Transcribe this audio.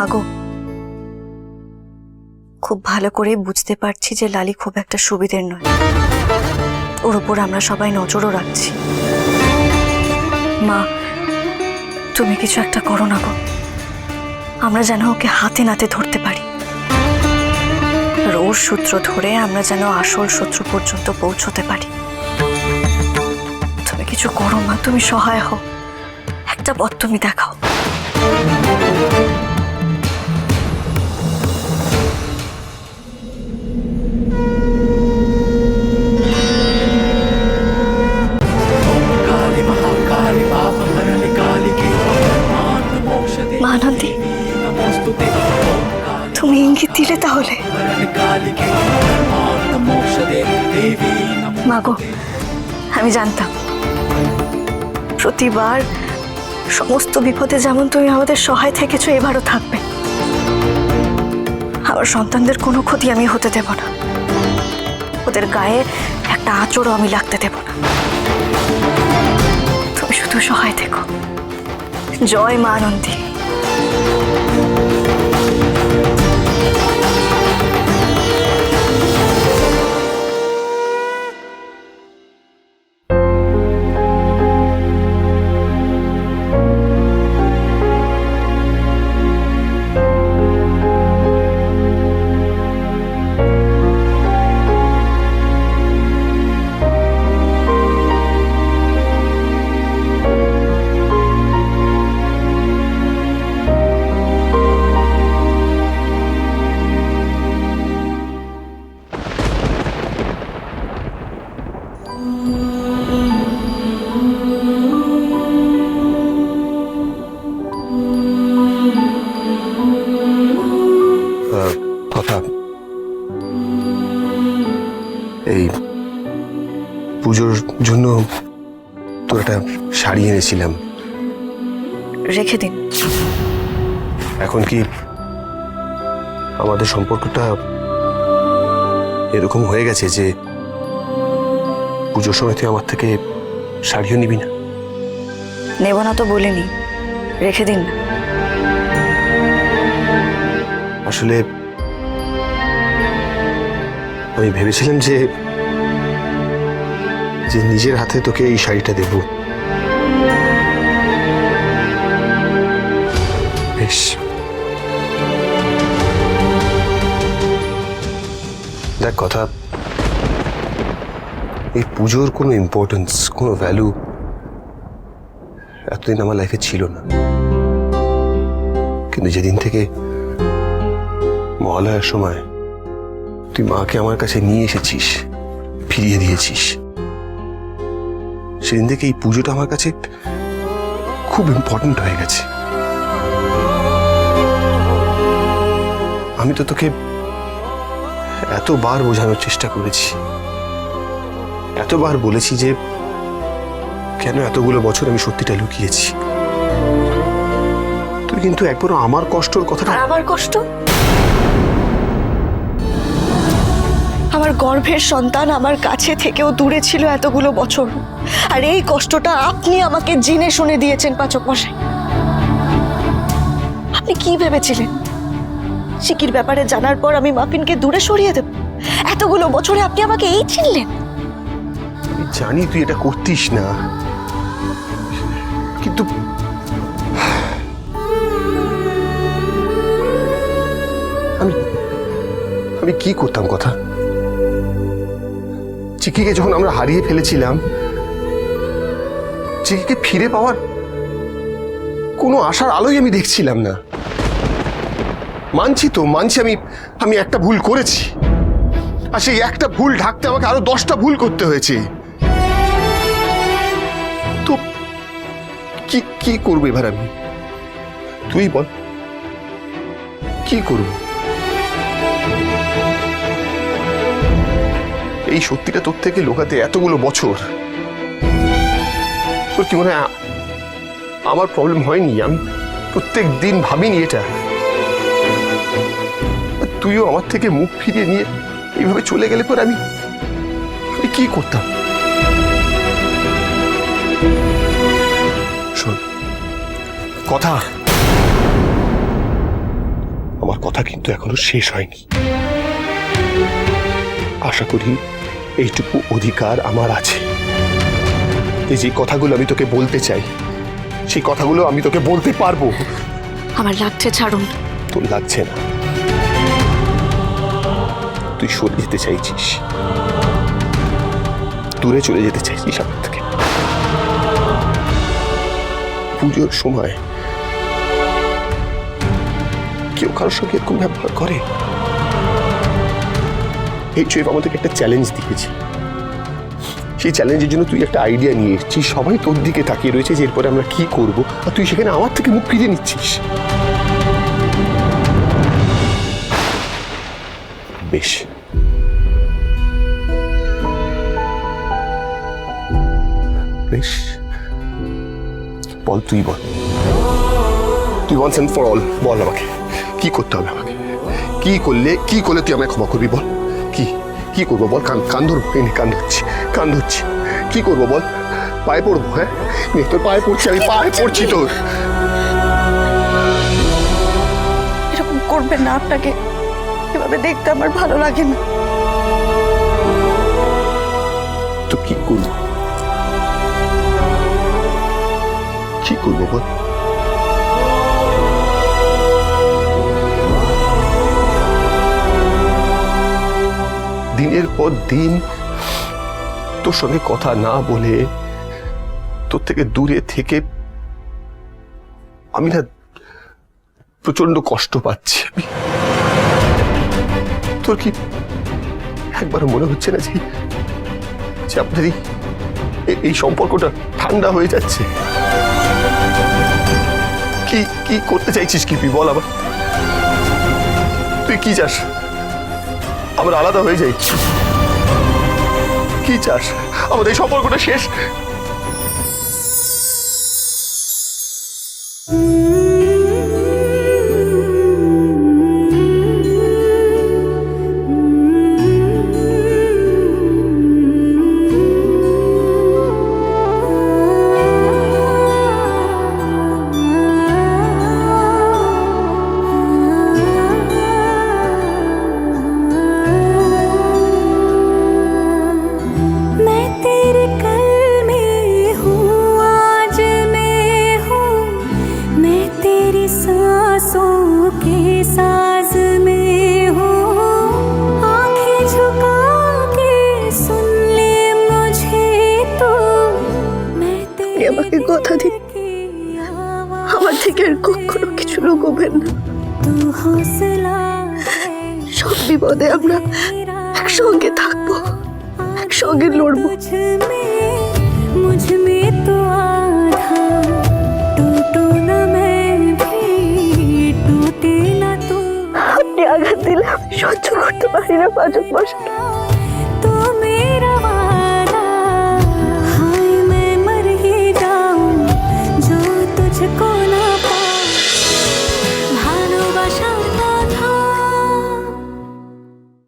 মাগো, খুব ভালো করে বুঝতে পারছি যে লালি খুব একটা সুবিধের নয়। ওর উপর আমরা সবাই নজরও রাখছি। মা, তুমি কিছু একটা করো না গো, আমরা যেন ওকে হাতে নাতে ধরতে পারি। আর ওর সূত্র ধরে আমরা যেন আসল শত্রু পর্যন্ত পৌঁছতে পারি। তুমি কিছু করো মা, তুমি সহায় হও, একটা পথ তুমি দেখাও। মা আনন্দী, তুমি ইঙ্গিত দিলে তাহলে। মাগো, আমি জানতাম প্রতিবার সমস্ত বিপদে যেমন তুমি আমাদের সহায় থেকেছো, এবারও থাকবে। আমার সন্তানদের কোনো ক্ষতি আমি হতে দেব না, ওদের গায়ে একটা আঁচড়ও আমি লাগতে দেব না। তুমি শুধু সহায় থেকো। জয় মা আনন্দী। কথা, এই পুজোর জন্য তো একটা শাড়ি এনেছিলাম, রেখে দিন। এখন কি আমাদের সম্পর্কটা এরকম হয়ে গেছে যে পুজোর সময় তুই আমার থেকে শাড়িও নিবি না? নেব না তো বলিনি, রেখে দিন না। আসলে আমি ভেবেছিলাম যে নিজের হাতে তোকে এই শাড়িটা দেব। বেশ, দেখ কথা, এই পুজোর কোনো ইম্পর্টেন্স, কোনো ভ্যালু এতদিন আমার লাইফে ছিল না, কিন্তু যেদিন থেকে মহালয়ার সময় তুই মাকে আমার কাছে নিয়ে এসেছিস, ফিরিয়ে দিয়েছিস, সেদিন থেকে এই পুজোটা আমার কাছে খুব ইম্পর্টেন্ট হয়ে গেছে। আমি তো তোকে এতবার বোঝানোর চেষ্টা করেছি, এতবার বলেছি যে কেন এতগুলো বছর আমি সত্যিটা লুকিয়েছি। তুই কিন্তু একবারও আমার কষ্টর কথাটা। আমার কষ্ট? আমার গর্ভের সন্তান আমার কাছে থেকেও দূরে ছিল এতগুলো বছর, আর এই কষ্টটা আপনি আমাকে জেনে শুনে দিয়েছেন পাচক মশাই। আপনি কি ভেবেছিলেন শিকির ব্যাপারে জানার পর আমি মাফিনকে দূরে সরিয়ে দেব? এতগুলো বছরে আপনি আমাকে এই চিনলেন? আমি জানি তুই এটা করতিস না, কিন্তু আমি কি করতাম কথা? চিকিকে যখন আমরা হারিয়ে ফেলেছিলাম, চিকিকে ফিরে পাওয়ার কোনো আশার আলোই আমি দেখছিলাম না। মানছি আমি একটা ভুল করেছি, আর সেই একটা ভুল ঢাকতে আমাকে আরো 10টা ভুল করতে হয়েছে। তো কি করবো এবার আমি? তুই বল, কি করব? এই সত্যিটা তোর থেকে লুকাতে এতগুলো বছর, তোর কি মনে হয় আমার প্রবলেম হয়নি? আমি প্রত্যেক দিন ভাবিনি এটা? তুইও আমার থেকে মুখ ফিরিয়ে নিয়ে এইভাবে চলে গেলে পর আমি কি করতাম? শোন কথা, আমার কথা কিন্তু এখনো শেষ হয়নি। আশা করি এইটুকু অধিকার আমার আছে যে কথাগুলো আমি তোকে বলতে চাই সেই কথাগুলো আমি তোকে বলতে পারবো। আমার লাগছে, ছাড়ুন। তোর লাগছে না, তুই সরে যেতে চাইছিস, দূরে চলে যেতে চাইছিস আমার থেকে। পুজোর সময় কেউ কারোর সঙ্গে এরকম ব্যবহার করে? এই চুপ আমাদেরকে একটা চ্যালেঞ্জ দিয়েছি, সেই চ্যালেঞ্জের জন্য তুই একটা আইডিয়া নিয়ে এসেছিস, সবাই তোর দিকে তাকিয়ে রয়েছে যে এরপরে আমরা কি করব, আর তুই সেখানে আমার থেকে মুখ ফিরিয়ে নিচ্ছিস। বেশ, বেশ, বল, তুই বল, তুই ওয়ান্স এন্ড ফর অল বল আমাকে কি করতে হবে, আমাকে কি করলে তুই আমায় ক্ষমা করবি? বল, কি করবো বল? কান ধরবো? এনে কান ধরছি, কি করবো বল? পায়ে পড়বো? হ্যাঁ, তোর পায়ে পড়ছি, আমি পায়ে পড়ছি তোর। এরকম করবেন না, আপনাকে এভাবে দেখতে আমার ভালো লাগে না। তো কি করবো বল? দিনের পর দিন তোর সঙ্গে কথা না বলে, তোর থেকে দূরে থেকে আমি না প্রচন্ড কষ্ট পাচ্ছি। আমি, তোর কি একবার মনে হচ্ছে না যে আপনার এই সম্পর্কটা ঠান্ডা হয়ে যাচ্ছে? কি করতে চাইছিস কি তুই বল আবার? তুই কি চাস? আমরা আলাদা হয়ে যাই? কি চাস? আমাদের এই সম্পর্কটা শেষ? আমাকে কথা দিন, আমার থেকে আর কখনো কিছু লুকোবেন না। সব বিপদে আমরা একসঙ্গে থাকবো, একসঙ্গে লড়বো। আপনি আঘাত দিলে আমি সহ্য করতে পারি না, পাচক মশাই।